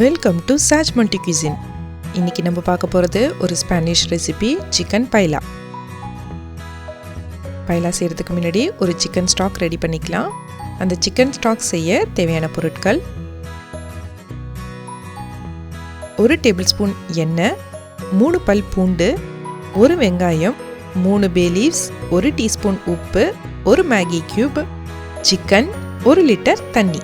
Welcome to சாஜ் multi cuisine. இன்றைக்கி நம்ம பார்க்க போகிறது ஒரு ஸ்பானிஷ் ரெசிபி, சிக்கன் பைலா. பைலா செய்கிறதுக்கு முன்னாடி ஒரு சிக்கன் ஸ்டாக் ரெடி பண்ணிக்கலாம். அந்த சிக்கன் ஸ்டாக் செய்ய தேவையான பொருட்கள்: 1 டேபிள் ஸ்பூன் எண்ணெய், 3 பல் பூண்டு, 1 வெங்காயம், 3 பே லீவ்ஸ், 1 டீஸ்பூன் உப்பு, 1 மேகி கியூப், சிக்கன், 1 லிட்டர் தண்ணி.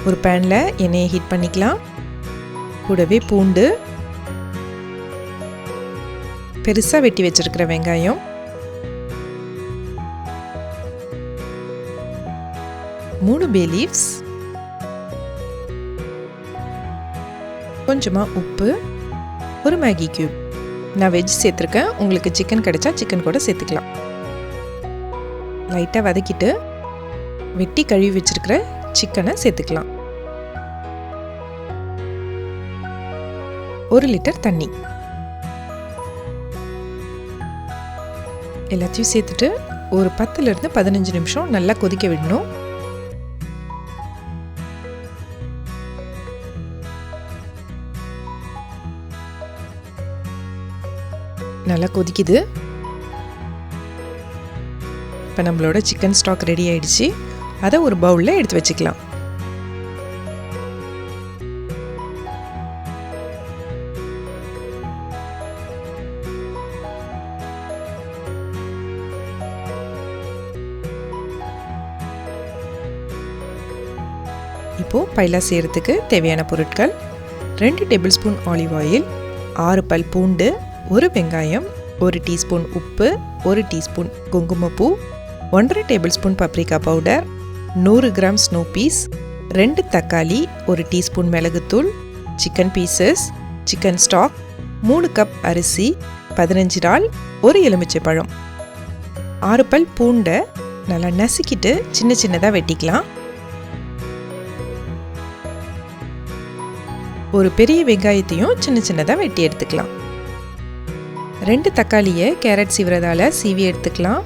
ஒரு பேனில் எண்ணெயை ஹீட் பண்ணிக்கலாம். கூடவே பூண்டு, பெருசாக வெட்டி வச்சிருக்கிற வெங்காயம், மூணு பே லீவ்ஸ், கொஞ்சமாக உப்பு, ஒரு மேகி கியூப். நான் வெஜ் சேர்த்துருக்கேன், உங்களுக்கு சிக்கன் கிடைச்சா சிக்கன் கூட சேர்த்துக்கலாம். லைட்டாக வதக்கிட்டு வெட்டி கழுவி வச்சிருக்கிற சிக்கனை சேர்த்துக்கலாம். 1 லிட்டர் தண்ணி. எல்லாத்தையும் சேர்த்துட்டு ஒரு 10லிருந்து 15 நிமிஷம் நல்லா கொதிக்க விடணும். நல்லா கொதிக்குது. இப்போ நம்மளோட சிக்கன் ஸ்டாக் ரெடி ஆயிடுச்சு. அதை ஒரு பவுலில் எடுத்து வச்சுக்கலாம். இப்போது பைலா செய்கிறதுக்கு தேவையான பொருட்கள்: 2 டேபிள் ஸ்பூன் ஆலிவ் ஆயில், 6 பல் பூண்டு, 1 வெங்காயம், 1 டீஸ்பூன் உப்பு, 1 டீஸ்பூன் குங்குமப்பூ, 1.5 table spoon paprika powder, 100 gram snow peas, 2 தக்காளி, 1 டீஸ்பூன் மிளகுத்தூள், chicken pieces, chicken stock, 3 cup அரிசி, 15 இறால், 1 எலுமிச்சை பழம். 6 பல் பூண்டை நல்லா நசுக்கிட்டு சின்ன சின்னதாக வெட்டிக்கலாம். ஒரு பெரிய வெங்காயத்தையும் சின்ன சின்னதாக வெட்டி எடுத்துக்கலாம். 2 தக்காளியை கேரட் சீவுறதால சீவி எடுத்துக்கலாம்.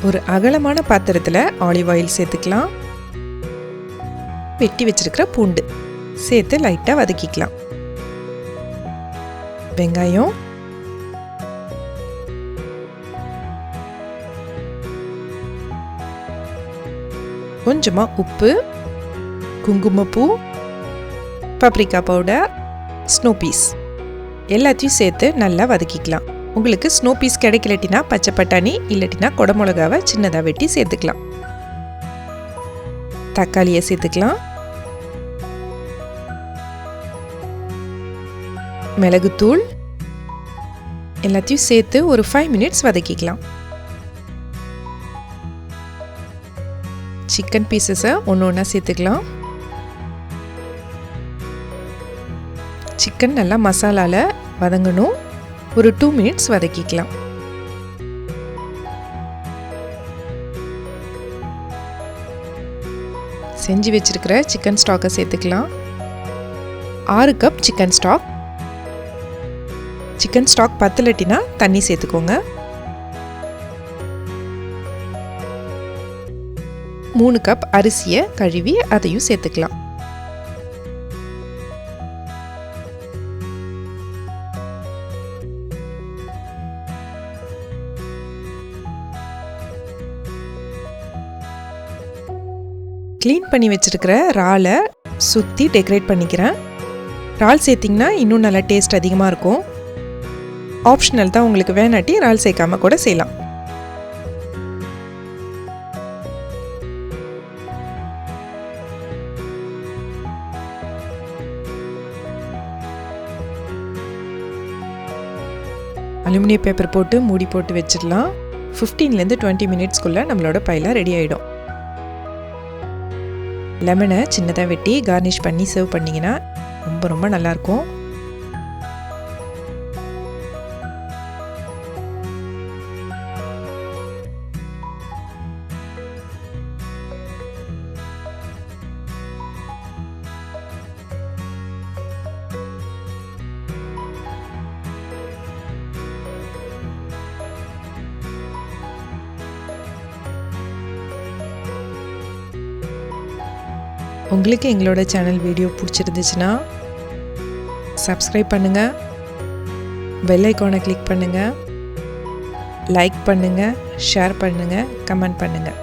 ஒரு அகலமான பாத்திரத்தில் ஆலிவ் ஆயில் சேர்த்துக்கலாம். வெட்டி வச்சிருக்கிற பூண்டு சேர்த்து லைட்டாக வதக்கிக்கலாம். வெங்காயம், கொஞ்சமாக உப்பு, குங்குமப்பூ, பப்ரிகா பவுடர், ஸ்னோ பீஸ் எல்லாத்தையும் சேர்த்து நல்லா வதக்கிக்கலாம். உங்களுக்கு ஸ்னோ பீஸ் கிடைக்கலட்டினா பச்சை பட்டாணி இல்லாட்டினா குடமிளகாவை சின்னதாக வெட்டி சேர்த்துக்கலாம். தக்காளியை சேர்த்துக்கலாம். மிளகுத்தூள் எல்லாத்தையும் சேர்த்து ஒரு 5 மினிட்ஸ் வதக்கிக்கலாம். சிக்கன் பீசஸை ஒன்று ஒன்றா சேர்த்துக்கலாம். சிக்கன் நல்லா மசாலாவில் வதங்கணும். ஒரு 2 மினிட்ஸ் வதக்கிக்கலாம். செஞ்சு வச்சிருக்கிற சிக்கன் ஸ்டாக்கை சேர்த்துக்கலாம். 6 cup chicken stock. Chicken stock 10 லிட்டர்னா தண்ணி சேர்த்துக்கோங்க. 3 கப் அரிசியை கழுவி அதையும் சேர்த்துக்கலாம். க்ளீன் பண்ணி வச்சுருக்கிற இறாலை சுற்றி டெக்கரேட் பண்ணிக்கிறேன். இறால் சேர்த்திங்கன்னா இன்னும் நல்லா டேஸ்ட் அதிகமாக இருக்கும். ஆப்ஷனல் தான், உங்களுக்கு வேணாட்டி இறால் சேர்க்காம கூட செய்யலாம். அலுமினிய பேப்பர் போட்டு மூடி போட்டு வச்சிடலாம். 15லேருந்து 20 மினிட்ஸ்க்குள்ளே நம்மளோட பைலா ரெடி ஆகிடும். லெமனை சின்னதாக வெட்டி கார்னிஷ் பண்ணி சர்வ் பண்ணிங்கன்னா ரொம்ப ரொம்ப நல்லாயிருக்கும். உங்களுக்கு எங்களோட சேனல் வீடியோ பிடிச்சிருந்துச்சுன்னா சப்ஸ்கிரைப் பண்ணுங்கள், பெல் ஐக்கானை கிளிக் பண்ணுங்கள், லைக் பண்ணுங்கள், ஷேர் பண்ணுங்கள், கமெண்ட் பண்ணுங்கள்.